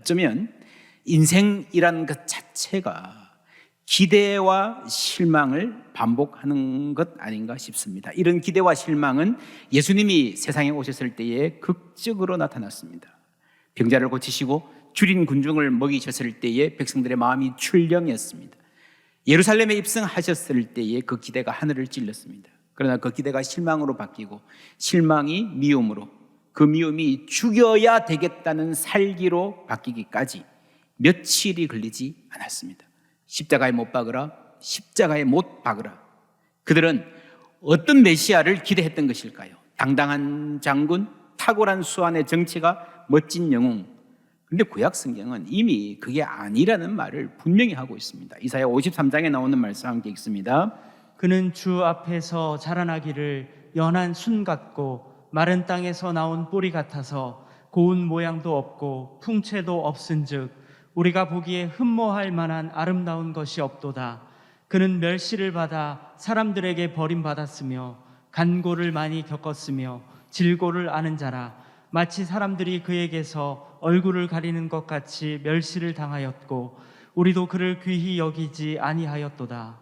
어쩌면 인생이란 것 자체가 기대와 실망을 반복하는 것 아닌가 싶습니다. 이런 기대와 실망은 예수님이 세상에 오셨을 때에 극적으로 나타났습니다. 병자를 고치시고 줄인 군중을 먹이셨을 때에 백성들의 마음이 출령했습니다. 예루살렘에 입성하셨을 때에 그 기대가 하늘을 찔렀습니다. 그러나 그 기대가 실망으로 바뀌고 실망이 미움으로, 그 미움이 죽여야 되겠다는 살기로 바뀌기까지 며칠이 걸리지 않았습니다. 십자가에 못 박으라, 십자가에 못 박으라. 그들은 어떤 메시아를 기대했던 것일까요? 당당한 장군, 탁월한 수완의 정치가, 멋진 영웅. 그런데 구약 성경은 이미 그게 아니라는 말을 분명히 하고 있습니다. 이사야 53장에 나오는 말씀 함께 읽습니다. 그는 주 앞에서 자라나기를 연한 순 같고 마른 땅에서 나온 뿌리 같아서 고운 모양도 없고 풍채도 없은즉 우리가 보기에 흠모할 만한 아름다운 것이 없도다. 그는 멸시를 받아 사람들에게 버림받았으며 간고를 많이 겪었으며 질고를 아는 자라. 마치 사람들이 그에게서 얼굴을 가리는 것 같이 멸시를 당하였고 우리도 그를 귀히 여기지 아니하였도다.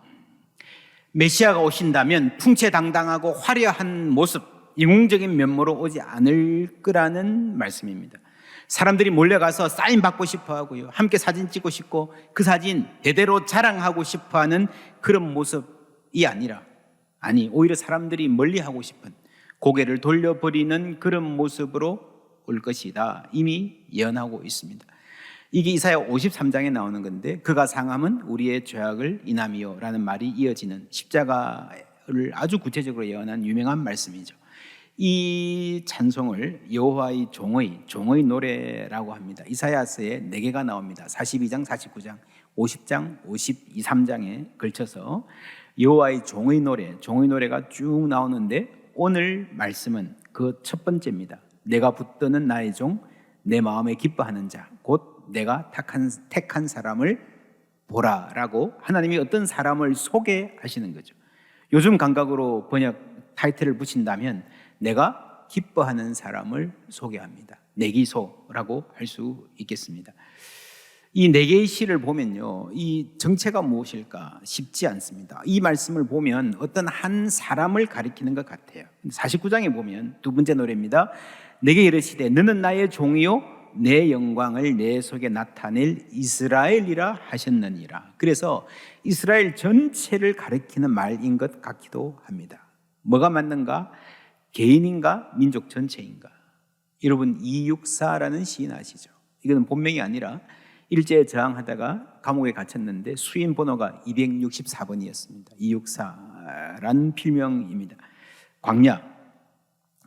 메시아가 오신다면 풍채당당하고 화려한 모습, 영웅적인 면모로 오지 않을 거라는 말씀입니다. 사람들이 몰려가서 사인 받고 싶어 하고요, 함께 사진 찍고 싶고 그 사진 대대로 자랑하고 싶어 하는 그런 모습이 아니라, 오히려 사람들이 멀리하고 싶은, 고개를 돌려버리는 그런 모습으로 올 것이다. 이미 예언하고 있습니다. 이게 이사야 53장에 나오는 건데, 그가 상함은 우리의 죄악을 인함이요 라는 말이 이어지는 십자가를 아주 구체적으로 예언한 유명한 말씀이죠. 이 찬송을 여호와의 종의 노래라고 합니다. 이사야서에 4개가 나옵니다. 42장, 49장, 50장, 52, 3장에 걸쳐서 여호와의 종의 노래가 쭉 나오는데, 오늘 말씀은 그 첫 번째입니다. 내가 붙드는 나의 종, 내 마음에 기뻐하는 자, 곧 내가 택한 사람을 보라라고 하나님이 어떤 사람을 소개하시는 거죠. 요즘 감각으로 번역 타이틀을 붙인다면 내가 기뻐하는 사람을 소개합니다. 내기소라고 할 수 있겠습니다. 이 4개의 시를 보면요, 이 정체가 무엇일까 쉽지 않습니다. 이 말씀을 보면 어떤 한 사람을 가리키는 것 같아요. 49장에 보면 두 번째 노래입니다. 내게 이르시되 너는 나의 종이요 내 영광을 내 속에 나타낼 이스라엘이라 하셨느니라. 그래서 이스라엘 전체를 가리키는 말인 것 같기도 합니다. 뭐가 맞는가? 개인인가? 민족 전체인가? 여러분, 264라는 시인 아시죠? 이거는 본명이 아니라 일제에 저항하다가 감옥에 갇혔는데 수인 번호가 264번이었습니다. 264라는 필명입니다. 광야,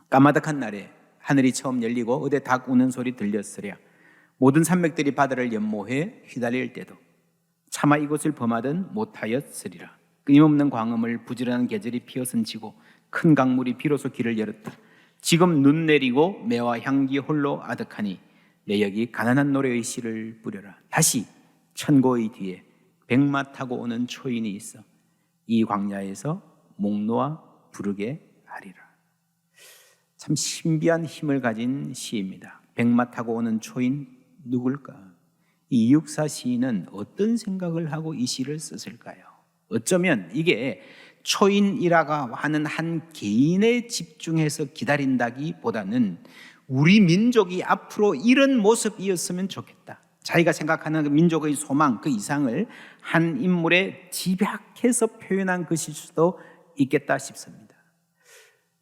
까마득한 날에 하늘이 처음 열리고 어디 닭 우는 소리 들렸으랴. 모든 산맥들이 바다를 연모해 휘달릴 때도 차마 이곳을 범하든 못하였으리라. 끊임없는 광음을 부지런한 계절이 피어선치고 큰 강물이 비로소 길을 열었다. 지금 눈 내리고 매와 향기 홀로 아득하니 내 여기 가난한 노래의 씨를 뿌려라. 다시 천고의 뒤에 백마 타고 오는 초인이 있어 이 광야에서 목 놓아 부르게 하리라. 참 신비한 힘을 가진 시입니다. 백마 타고 오는 초인 누굴까? 이 264 시인은 어떤 생각을 하고 이 시를 썼을까요? 어쩌면 이게 초인이라고 하는 한 개인에 집중해서 기다린다기보다는 우리 민족이 앞으로 이런 모습이었으면 좋겠다. 자기가 생각하는 그 민족의 소망, 그 이상을 한 인물에 집약해서 표현한 것일 수도 있겠다 싶습니다.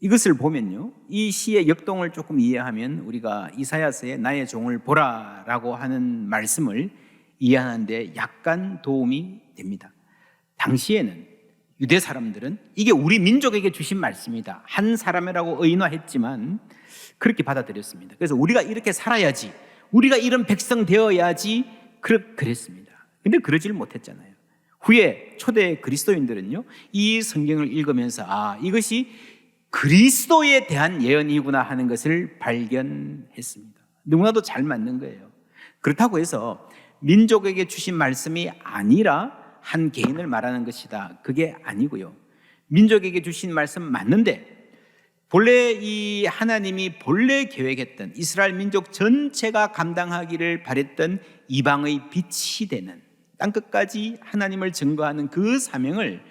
이것을 보면요, 이 시의 역동을 조금 이해하면 우리가 이사야서에 나의 종을 보라라고 하는 말씀을 이해하는 데 약간 도움이 됩니다. 당시에는 유대 사람들은 이게 우리 민족에게 주신 말씀이다, 한 사람이라고 의인화했지만 그렇게 받아들였습니다. 그래서 우리가 이렇게 살아야지, 우리가 이런 백성 되어야지 그랬습니다. 근데 그러질 못했잖아요. 후에 초대 그리스도인들은요, 이 성경을 읽으면서 이것이 그리스도에 대한 예언이구나 하는 것을 발견했습니다. 너무나도 잘 맞는 거예요. 그렇다고 해서 민족에게 주신 말씀이 아니라 한 개인을 말하는 것이다, 그게 아니고요. 민족에게 주신 말씀 맞는데 본래 이 하나님이 본래 계획했던 이스라엘 민족 전체가 감당하기를 바랬던 이방의 빛이 되는 땅끝까지 하나님을 증거하는 그 사명을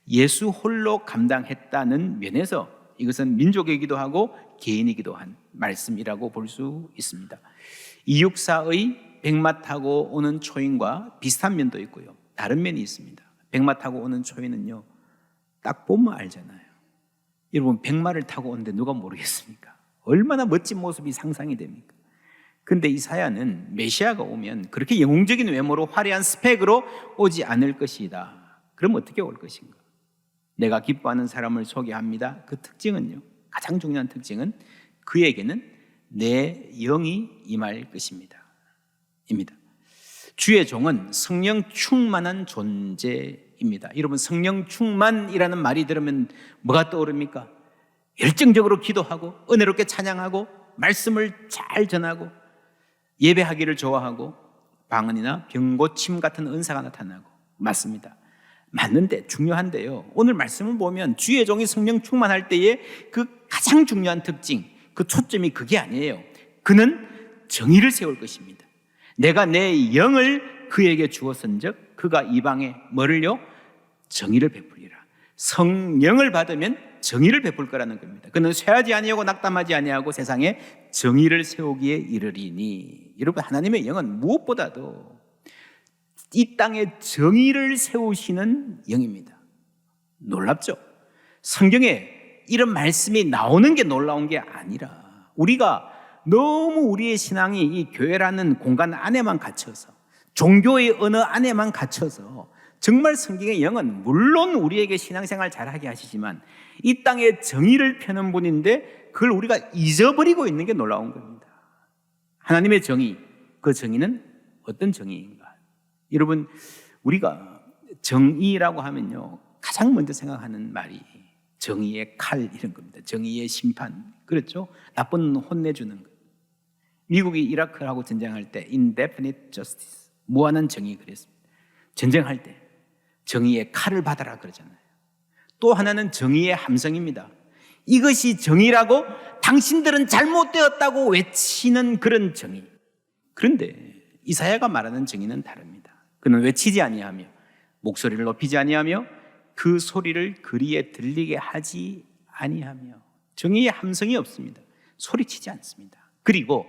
예수 홀로 감당했다는 면에서 이것은 민족이기도 하고 개인이기도 한 말씀이라고 볼 수 있습니다. 이육사의 백마 타고 오는 초인과 비슷한 면도 있고요, 다른 면이 있습니다. 백마 타고 오는 초인은요, 딱 보면 알잖아요. 여러분, 백마를 타고 오는데 누가 모르겠습니까? 얼마나 멋진 모습이 상상이 됩니까? 근데 이사야는 메시아가 오면 그렇게 영웅적인 외모로 화려한 스펙으로 오지 않을 것이다. 그럼 어떻게 올 것인가? 내가 기뻐하는 사람을 소개합니다. 그 특징은요, 가장 중요한 특징은 그에게는 내 영이 임할 것입니다. 입니다. 주의 종은 성령 충만한 존재입니다. 여러분, 성령 충만이라는 말이 들으면 뭐가 떠오릅니까? 열정적으로 기도하고 은혜롭게 찬양하고 말씀을 잘 전하고 예배하기를 좋아하고 방언이나 병고침 같은 은사가 나타나고, 맞습니다. 맞는데 중요한데요, 오늘 말씀을 보면 주의 종이 성령 충만할 때의 그 가장 중요한 특징, 그 초점이 그게 아니에요. 그는 정의를 세울 것입니다. 내가 내 영을 그에게 주었은즉 그가 이방에 뭐를요? 정의를 베풀리라. 성령을 받으면 정의를 베풀 거라는 겁니다. 그는 쇠하지 아니하고 낙담하지 아니하고 세상에 정의를 세우기에 이르리니. 여러분, 하나님의 영은 무엇보다도 이 땅에 정의를 세우시는 영입니다. 놀랍죠? 성경에 이런 말씀이 나오는 게 놀라운 게 아니라 우리가 너무 우리의 신앙이 이 교회라는 공간 안에만 갇혀서, 종교의 언어 안에만 갇혀서, 정말 성경의 영은 물론 우리에게 신앙생활 잘하게 하시지만 이 땅에 정의를 펴는 분인데 그걸 우리가 잊어버리고 있는 게 놀라운 겁니다. 하나님의 정의, 그 정의는 어떤 정의인가? 여러분, 우리가 정의라고 하면요, 가장 먼저 생각하는 말이 정의의 칼, 이런 겁니다. 정의의 심판, 그렇죠? 나쁜 혼내주는 것. 미국이 이라크하고 전쟁할 때 indefinite justice, 무한한 정의, 그랬습니다. 전쟁할 때 정의의 칼을 받아라 그러잖아요. 또 하나는 정의의 함성입니다. 이것이 정의라고 당신들은 잘못되었다고 외치는 그런 정의. 그런데 이사야가 말하는 정의는 다릅니다. 그는 외치지 아니하며 목소리를 높이지 아니하며 그 소리를 거리에 들리게 하지 아니하며, 정의의 함성이 없습니다. 소리치지 않습니다. 그리고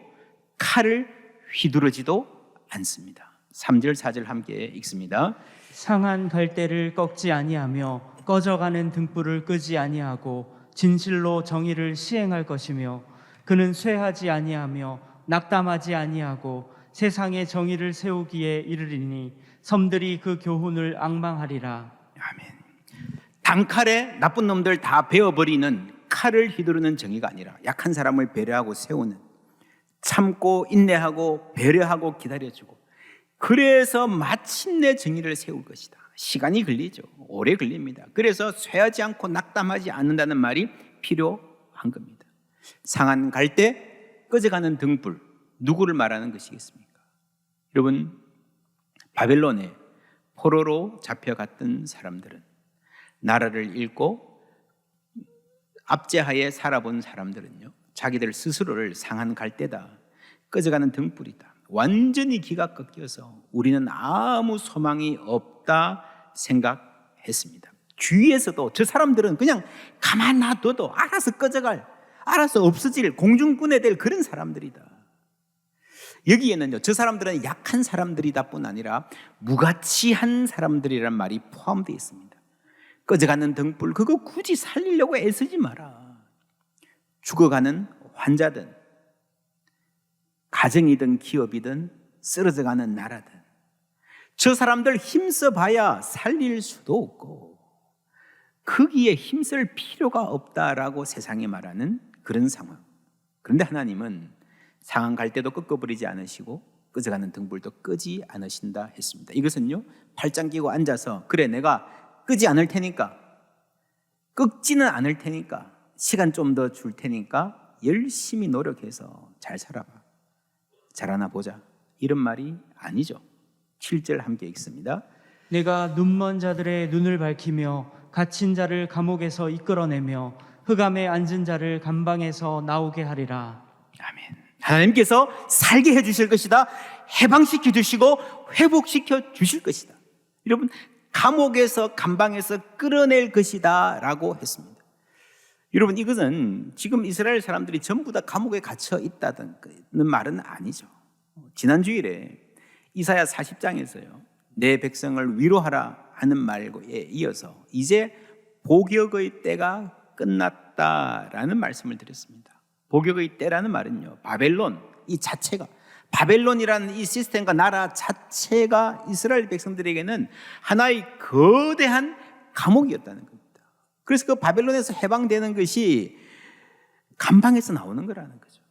칼을 휘두르지도 않습니다. 3절 4절 함께 읽습니다. 상한 갈대를 꺾지 아니하며 꺼져가는 등불을 끄지 아니하고 진실로 정의를 시행할 것이며 그는 쇠하지 아니하며 낙담하지 아니하고 세상에 정의를 세우기에 이르리니 섬들이 그 교훈을 앙망하리라. 아멘. 단칼에 나쁜 놈들 다 베어버리는 칼을 휘두르는 정의가 아니라 약한 사람을 배려하고 세우는, 참고 인내하고 배려하고 기다려주고, 그래서 마침내 정의를 세울 것이다. 시간이 걸리죠. 오래 걸립니다. 그래서 쇠하지 않고 낙담하지 않는다는 말이 필요한 겁니다. 상한 갈대, 꺼져가는 등불, 누구를 말하는 것이겠습니까? 여러분, 바벨론에 포로로 잡혀갔던 사람들은, 나라를 잃고 압제하에 살아본 사람들은요, 자기들 스스로를 상한 갈대다, 꺼져가는 등불이다, 완전히 기가 꺾여서 우리는 아무 소망이 없다 생각했습니다. 주위에서도 저 사람들은 그냥 가만 놔둬도 알아서 꺼져갈, 알아서 없어질, 공중분해 될 그런 사람들이다. 여기에는요, 저 사람들은 약한 사람들이다 뿐 아니라 무가치한 사람들이란 말이 포함되어 있습니다. 꺼져가는 등불, 그거 굳이 살리려고 애쓰지 마라. 죽어가는 환자든 가정이든 기업이든 쓰러져가는 나라든, 저 사람들 힘써봐야 살릴 수도 없고 거기에 힘쓸 필요가 없다라고 세상이 말하는 그런 상황. 그런데 하나님은 상한 갈대도 꺾어버리지 않으시고 꺼져가는 등불도 끄지 않으신다 했습니다. 이것은요, 팔짱 끼고 앉아서 그래 내가 끄지 않을 테니까, 끄지는 않을 테니까, 시간 좀 더 줄 테니까 열심히 노력해서 잘 살아봐, 잘하나 보자, 이런 말이 아니죠. 7절 함께 읽습니다. 내가 눈먼 자들의 눈을 밝히며 갇힌 자를 감옥에서 이끌어내며 흑암에 앉은 자를 감방에서 나오게 하리라. 아멘. 하나님께서 살게 해주실 것이다. 해방시켜 주시고 회복시켜 주실 것이다. 여러분, 감옥에서 감방에서 끌어낼 것이다 라고 했습니다. 여러분, 이것은 지금 이스라엘 사람들이 전부 다 감옥에 갇혀 있다는 말은 아니죠. 지난 주일에 이사야 40장에서요 내 백성을 위로하라 하는 말에 이어서 이제 복역의 때가 끝났다라는 말씀을 드렸습니다. 복역의 때라는 말은요, 바벨론 이 자체가, 바벨론이라는 이 시스템과 나라 자체가 이스라엘 백성들에게는 하나의 거대한 감옥이었다는 겁니다. 그래서 그 바벨론에서 해방되는 것이 감방에서 나오는 거라는 거죠.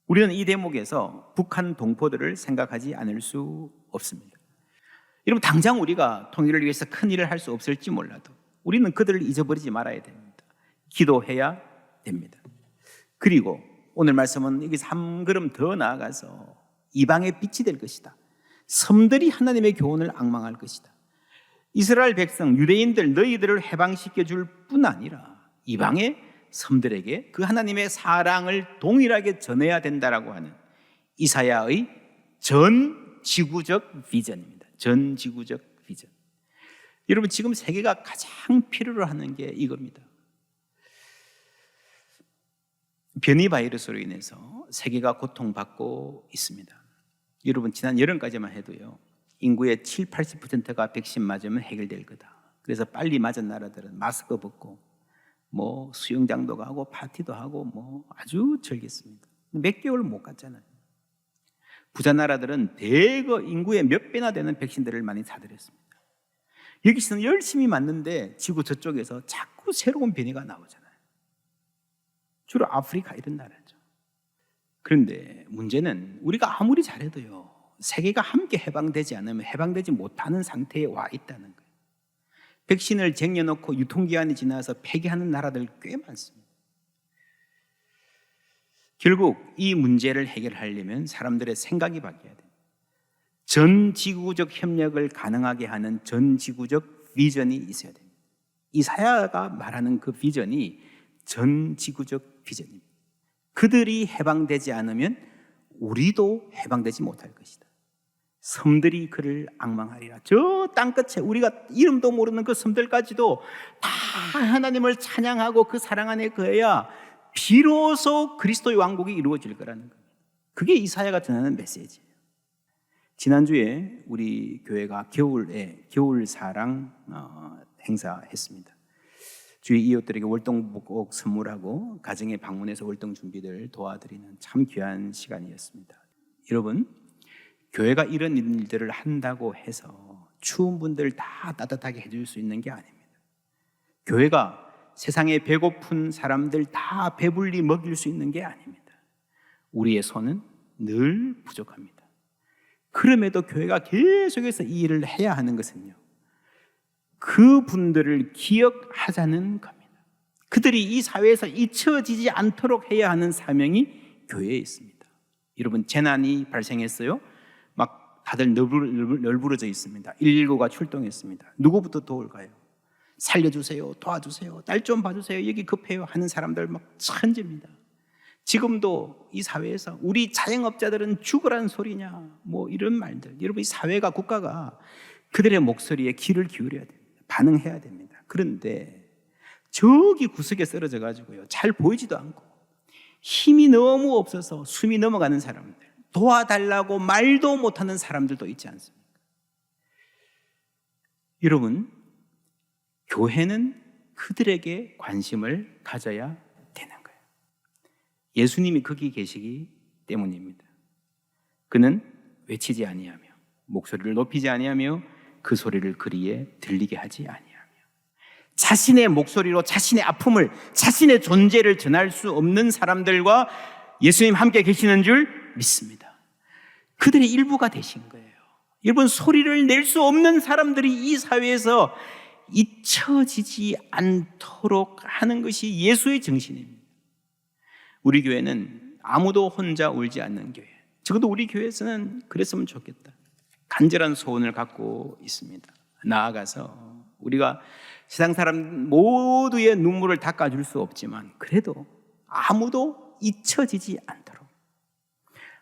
우리는 이 대목에서 북한 동포들을 생각하지 않을 수 없습니다. 여러분, 당장 우리가 통일을 위해서 큰 일을 할 수 없을지 몰라도 우리는 그들을 잊어버리지 말아야 됩니다. 기도해야 됩니다. 그리고 오늘 말씀은 여기서 한 걸음 더 나아가서 이방의 빛이 될 것이다. 섬들이 하나님의 교훈을 앙망할 것이다. 이스라엘 백성, 유대인들 너희들을 해방시켜 줄 뿐 아니라 이방의 섬들에게 그 하나님의 사랑을 동일하게 전해야 된다라고 하는 이사야의 전 지구적 비전입니다. 전 지구적 비전. 여러분, 지금 세계가 가장 필요로 하는 게 이겁니다. 변이 바이러스로 인해서 세계가 고통받고 있습니다. 여러분, 지난 여름까지만 해도요 인구의 7, 80%가 백신 맞으면 해결될 거다. 그래서 빨리 맞은 나라들은 마스크 벗고 뭐 수영장도 가고 파티도 하고 뭐 아주 즐겼습니다. 몇 개월 못 갔잖아요. 부자 나라들은 대거 인구의 몇 배나 되는 백신들을 많이 사들였습니다. 여기서는 열심히 맞는데 지구 저쪽에서 자꾸 새로운 변이가 나오잖아요. 주로 아프리카 이런 나라죠. 그런데 문제는 우리가 아무리 잘해도요 세계가 함께 해방되지 않으면 해방되지 못하는 상태에 와 있다는 거예요. 백신을 쟁여놓고 유통기한이 지나서 폐기하는 나라들 꽤 많습니다. 결국 이 문제를 해결하려면 사람들의 생각이 바뀌어야 돼요. 전 지구적 협력을 가능하게 하는 전 지구적 비전이 있어야 됩니다. 이사야가 말하는 그 비전이 전 지구적 비전입니다. 그들이 해방되지 않으면 우리도 해방되지 못할 것이다. 섬들이 그를 앙망하리라. 저 땅끝에 우리가 이름도 모르는 그 섬들까지도 다 하나님을 찬양하고 그 사랑 안에 거해야 비로소 그리스도의 왕국이 이루어질 거라는 겁니다. 그게 이사야가 전하는 메시지예요. 지난주에 우리 교회가 겨울 사랑 행사했습니다. 주위 이웃들에게 월동복 선물하고 가정에 방문해서 월동 준비를 도와드리는 참 귀한 시간이었습니다. 여러분, 교회가 이런 일들을 한다고 해서 추운 분들 다 따뜻하게 해줄 수 있는 게 아닙니다. 교회가 세상에 배고픈 사람들 다 배불리 먹일 수 있는 게 아닙니다. 우리의 손은 늘 부족합니다. 그럼에도 교회가 계속해서 이 일을 해야 하는 것은요, 그분들을 기억하자는 겁니다. 그들이 이 사회에서 잊혀지지 않도록 해야 하는 사명이 교회에 있습니다. 여러분, 재난이 발생했어요. 막 다들 널브러져 있습니다. 119가 출동했습니다. 누구부터 도울까요? 살려주세요, 도와주세요, 딸 좀 봐주세요, 여기 급해요 하는 사람들 막 천지입니다. 지금도 이 사회에서 우리 자영업자들은 죽으라는 소리냐 뭐 이런 말들. 여러분, 이 사회가 국가가 그들의 목소리에 귀를 기울여야 됩니다. 반응해야 됩니다. 그런데 저기 구석에 쓰러져 가지고요 잘 보이지도 않고 힘이 너무 없어서 숨이 넘어가는 사람들, 도와달라고 말도 못하는 사람들도 있지 않습니까? 여러분, 교회는 그들에게 관심을 가져야 되는 거예요. 예수님이 거기 계시기 때문입니다. 그는 외치지 아니하며 목소리를 높이지 아니하며 그 소리를 그리에 들리게 하지 아니하며 자신의 목소리로 자신의 아픔을, 자신의 존재를 전할 수 없는 사람들과 예수님 함께 계시는 줄 믿습니다. 그들의 일부가 되신 거예요. 여러분, 소리를 낼 수 없는 사람들이 이 사회에서 잊혀지지 않도록 하는 것이 예수의 정신입니다. 우리 교회는 아무도 혼자 울지 않는 교회, 적어도 우리 교회에서는 그랬으면 좋겠다, 간절한 소원을 갖고 있습니다. 나아가서 우리가 세상 사람 모두의 눈물을 닦아줄 수 없지만 그래도 아무도 잊혀지지 않도록,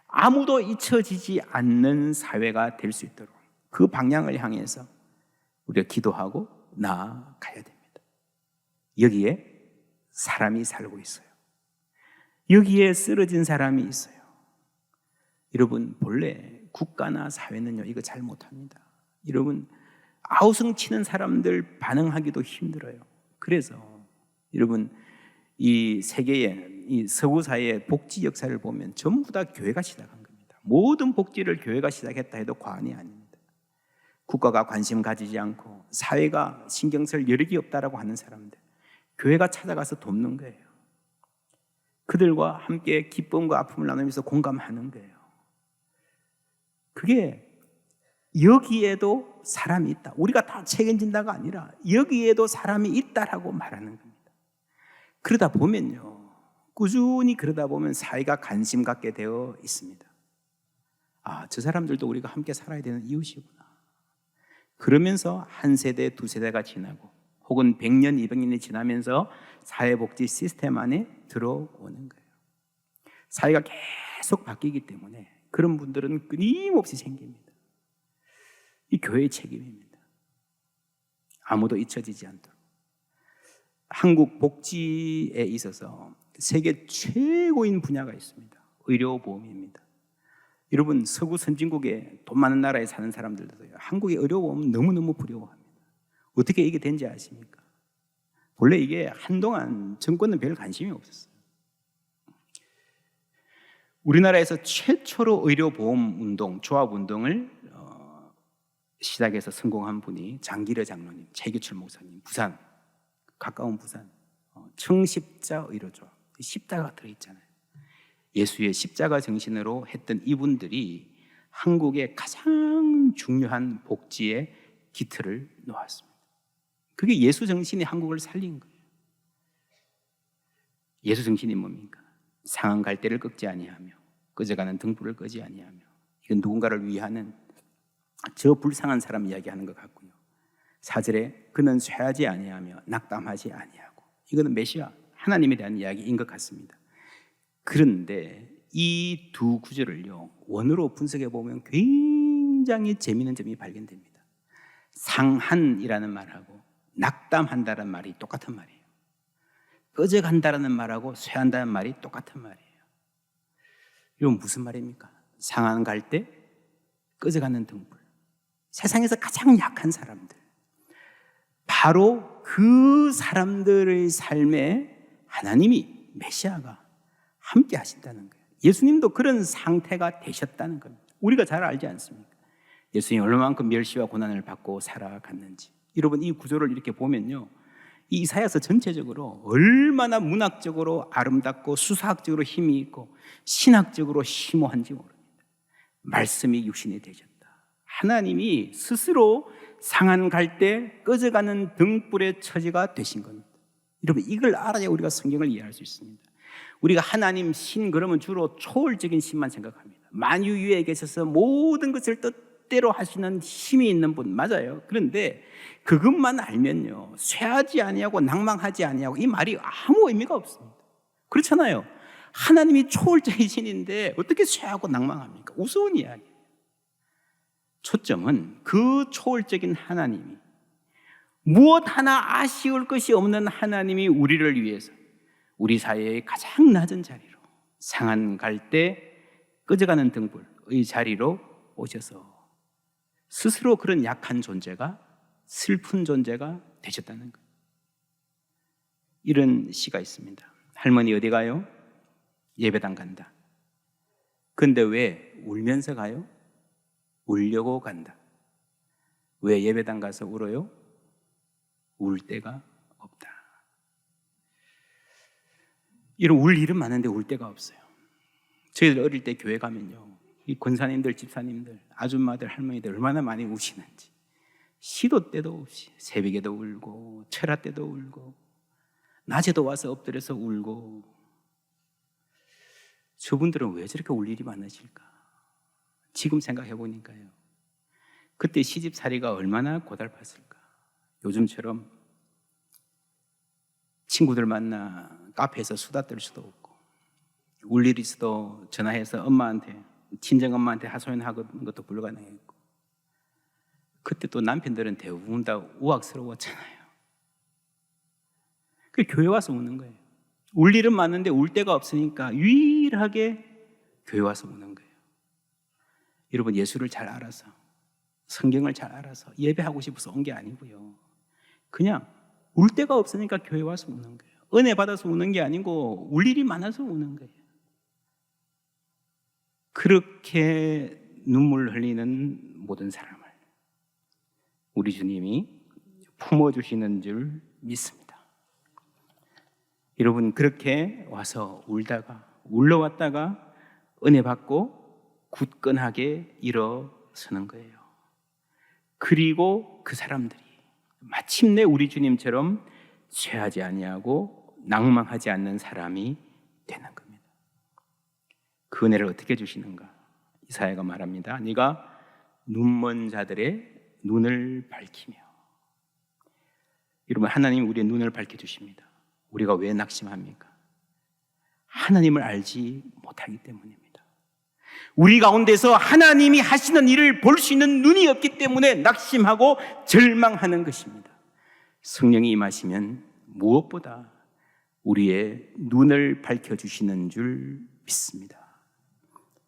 아무도 잊혀지지 않는 사회가 될 수 있도록 그 방향을 향해서 우리가 기도하고 나아가야 됩니다. 여기에 사람이 살고 있어요. 여기에 쓰러진 사람이 있어요. 여러분, 본래 국가나 사회는요, 이거 잘 못합니다. 여러분, 아우성 치는 사람들 반응하기도 힘들어요. 그래서 여러분, 이 세계의 이 서구 사회의 복지 역사를 보면 전부 다 교회가 시작한 겁니다. 모든 복지를 교회가 시작했다 해도 과언이 아닙니다. 국가가 관심 가지지 않고 사회가 신경 쓸 여력이 없다라고 하는 사람들, 교회가 찾아가서 돕는 거예요. 그들과 함께 기쁨과 아픔을 나누면서 공감하는 거예요. 그게 여기에도 사람이 있다. 우리가 다 책임진다가 아니라 여기에도 사람이 있다라고 말하는 겁니다. 그러다 보면요, 꾸준히 그러다 보면 사회가 관심 갖게 되어 있습니다. 아, 저 사람들도 우리가 함께 살아야 되는 이웃이구나. 그러면서 한 세대, 두 세대가 지나고 혹은 100년, 200년이 지나면서 사회복지 시스템 안에 들어오는 거예요. 사회가 계속 바뀌기 때문에 그런 분들은 끊임없이 생깁니다. 이 교회의 책임입니다. 아무도 잊혀지지 않도록. 한국 복지에 있어서 세계 최고인 분야가 있습니다. 의료보험입니다. 여러분, 서구 선진국에 돈 많은 나라에 사는 사람들도 한국의 의료보험 너무너무 부러워합니다. 어떻게 이게 된지 아십니까? 원래 이게 한동안 정권은 별 관심이 없었어요. 우리나라에서 최초로 의료보험 운동, 조합운동을 시작해서 성공한 분이 장기려 장로님, 최규철 목사님, 부산, 가까운 부산 청십자 의료조합, 십자가 들어있잖아요. 예수의 십자가 정신으로 했던 이분들이 한국의 가장 중요한 복지의 기틀을 놓았습니다. 그게 예수 정신이 한국을 살린 거예요. 예수 정신이 뭡니까? 상한 갈대를 꺾지 아니하며 꺼져가는 등불을 끄지 아니하며, 이건 누군가를 위하는 저 불쌍한 사람 이야기하는 것 같고요. 4절에 그는 쇠하지 아니하며 낙담하지 아니하고, 이거는 메시아 하나님에 대한 이야기인 것 같습니다. 그런데 이 두 구절을요, 원어로 분석해 보면 굉장히 재미있는 점이 발견됩니다. 상한이라는 말하고 낙담한다는 말이 똑같은 말이에요. 꺼져간다는 말하고 쇠한다는 말이 똑같은 말이에요. 이건 무슨 말입니까? 상한 갈대, 꺼져가는 등불. 세상에서 가장 약한 사람들, 바로 그 사람들의 삶에 하나님이, 메시아가 함께 하신다는 거예요. 예수님도 그런 상태가 되셨다는 겁니다. 우리가 잘 알지 않습니까? 예수님이 얼마만큼 멸시와 고난을 받고 살아갔는지. 여러분, 이 구조를 이렇게 보면요, 이 이사야서 전체적으로 얼마나 문학적으로 아름답고 수사학적으로 힘이 있고 신학적으로 심오한지 모릅니다. 말씀이 육신이 되셨다. 하나님이 스스로 상한 갈대, 꺼져가는 등불의 처지가 되신 겁니다. 여러분, 이걸 알아야 우리가 성경을 이해할 수 있습니다. 우리가 하나님 신 그러면 주로 초월적인 신만 생각합니다. 만유 위에 계셔서 모든 것을 뜻대로 하시는 힘이 있는 분, 맞아요. 그런데 그것만 알면요, 쇠하지 아니하고 낭망하지 아니하고 이 말이 아무 의미가 없습니다. 그렇잖아요. 하나님이 초월적인 신인데 어떻게 쇠하고 낭망합니까? 우스운 이야기. 초점은 그 초월적인 하나님이, 무엇 하나 아쉬울 것이 없는 하나님이 우리를 위해서 우리 사회의 가장 낮은 자리로, 상한 갈대, 꺼져가는 등불의 자리로 오셔서 스스로 그런 약한 존재가, 슬픈 존재가 되셨다는 것. 이런 시가 있습니다. 할머니 어디 가요? 예배당 간다. 근데 왜 울면서 가요? 울려고 간다. 왜 예배당 가서 울어요? 울 데가 없다. 이런 울 일은 많은데 울 데가 없어요. 저희들 어릴 때 교회 가면요, 이 권사님들, 집사님들, 아줌마들, 할머니들 얼마나 많이 우시는지. 시도 때도 없이 새벽에도 울고 철야 때도 울고 낮에도 와서 엎드려서 울고. 저분들은 왜 저렇게 울 일이 많으실까? 지금 생각해 보니까요, 그때 시집살이가 얼마나 고달팠을까. 요즘처럼 친구들 만나 카페에서 수다 떨 수도 없고, 울 일 있어도 전화해서 엄마한테, 친정엄마한테 하소연하는 것도 불가능했고, 그때 또 남편들은 대부분 다 우악스러웠잖아요. 그 교회 와서 우는 거예요. 울 일은 많은데 울 데가 없으니까 유일하게 교회 와서 우는 거예요. 여러분, 예수를 잘 알아서, 성경을 잘 알아서 예배하고 싶어서 온 게 아니고요, 그냥 울 데가 없으니까 교회 와서 우는 거예요. 은혜 받아서 우는 게 아니고 울 일이 많아서 우는 거예요. 그렇게 눈물 흘리는 모든 사람을 우리 주님이 품어주시는 줄 믿습니다. 여러분, 그렇게 와서 울다가, 울러왔다가 은혜 받고 굳건하게 일어서는 거예요. 그리고 그 사람들이 마침내 우리 주님처럼 쇠하지 아니하고 낭망하지 않는 사람이 되는 겁니다. 그 은혜를 어떻게 주시는가? 이사야가 말합니다. 네가 눈먼 자들의 눈을 밝히며. 여러분, 하나님 우리의 눈을 밝혀주십니다. 우리가 왜 낙심합니까? 하나님을 알지 못하기 때문입니다. 우리 가운데서 하나님이 하시는 일을 볼 수 있는 눈이 없기 때문에 낙심하고 절망하는 것입니다. 성령이 임하시면 무엇보다 우리의 눈을 밝혀주시는 줄 믿습니다.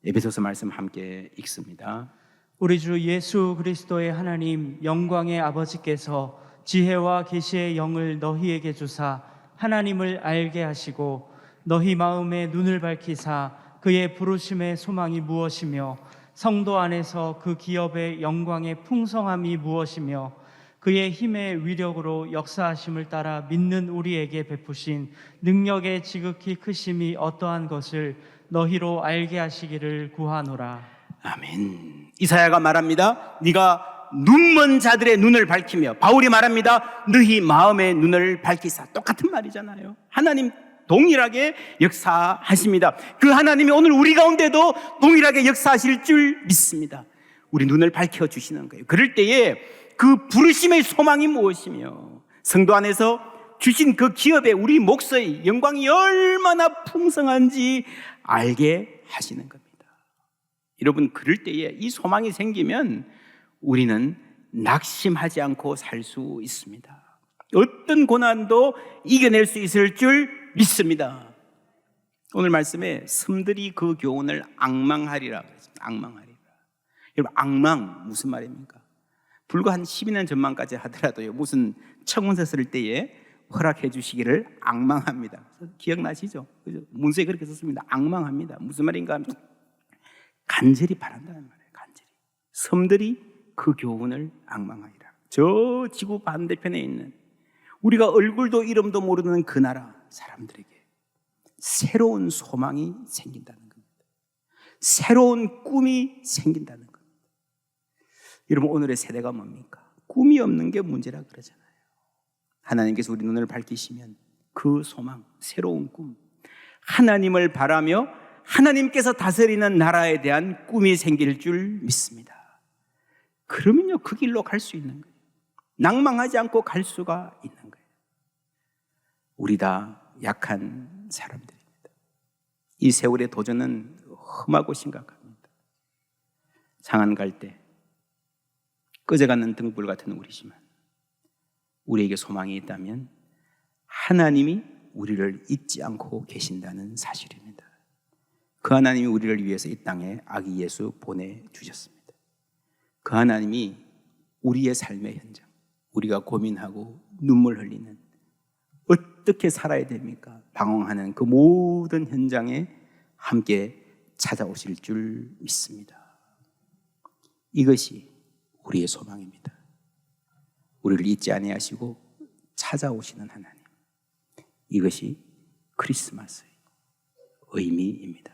에베소서 말씀 함께 읽습니다. 우리 주 예수 그리스도의 하나님 영광의 아버지께서 지혜와 계시의 영을 너희에게 주사 하나님을 알게 하시고 너희 마음의 눈을 밝히사 그의 부르심의 소망이 무엇이며 성도 안에서 그 기업의 영광의 풍성함이 무엇이며 그의 힘의 위력으로 역사하심을 따라 믿는 우리에게 베푸신 능력의 지극히 크심이 어떠한 것을 너희로 알게 하시기를 구하노라. 아멘. 이사야가 말합니다. 네가 눈먼 자들의 눈을 밝히며, 바울이 말합니다. 너희 마음의 눈을 밝히사. 똑같은 말이잖아요. 하나님 동일하게 역사하십니다. 그 하나님이 오늘 우리 가운데도 동일하게 역사하실 줄 믿습니다. 우리 눈을 밝혀주시는 거예요. 그럴 때에 그 부르심의 소망이 무엇이며 성도 안에서 주신 그 기업에 우리 목소의 영광이 얼마나 풍성한지 알게 하시는 겁니다. 여러분, 그럴 때에 이 소망이 생기면 우리는 낙심하지 않고 살 수 있습니다. 어떤 고난도 이겨낼 수 있을 줄 믿습니다. 오늘 말씀에 섬들이 그 교훈을 앙망하리라 그랬습니다. 앙망하리라. 여러분, 앙망 무슨 말입니까? 불과 한 12년 전만까지 하더라도요, 무슨 청원서 쓸 때에 허락해 주시기를 앙망합니다. 기억나시죠? 그죠? 문서에 그렇게 썼습니다. 앙망합니다. 무슨 말인가 하면 간절히 바란다는 말이에요. 간절히. 섬들이 그 교훈을 앙망하리라. 저 지구 반대편에 있는 우리가 얼굴도 이름도 모르는 그 나라 사람들에게 새로운 소망이 생긴다는 겁니다. 새로운 꿈이 생긴다는 겁니다. 여러분, 오늘의 세대가 뭡니까? 꿈이 없는 게 문제라 그러잖아요. 하나님께서 우리 눈을 밝히시면 그 소망, 새로운 꿈, 하나님을 바라며 하나님께서 다스리는 나라에 대한 꿈이 생길 줄 믿습니다. 그러면요, 그 길로 갈 수 있는 거예요. 낭망하지 않고 갈 수가 있는 거예요. 우리 다 약한 사람들입니다. 이 세월의 도전은 험하고 심각합니다. 상한 갈 때 꺼져가는 등불 같은 우리지만 우리에게 소망이 있다면 하나님이 우리를 잊지 않고 계신다는 사실입니다. 그 하나님이 우리를 위해서 이 땅에 아기 예수 보내주셨습니다. 그 하나님이 우리의 삶의 현장, 우리가 고민하고 눈물 흘리는 어떻게 살아야 됩니까? 방황하는 그 모든 현장에 함께 찾아오실 줄 믿습니다. 이것이 우리의 소망입니다. 우리를 잊지 아니하시고 찾아오시는 하나님. 이것이 크리스마스의 의미입니다.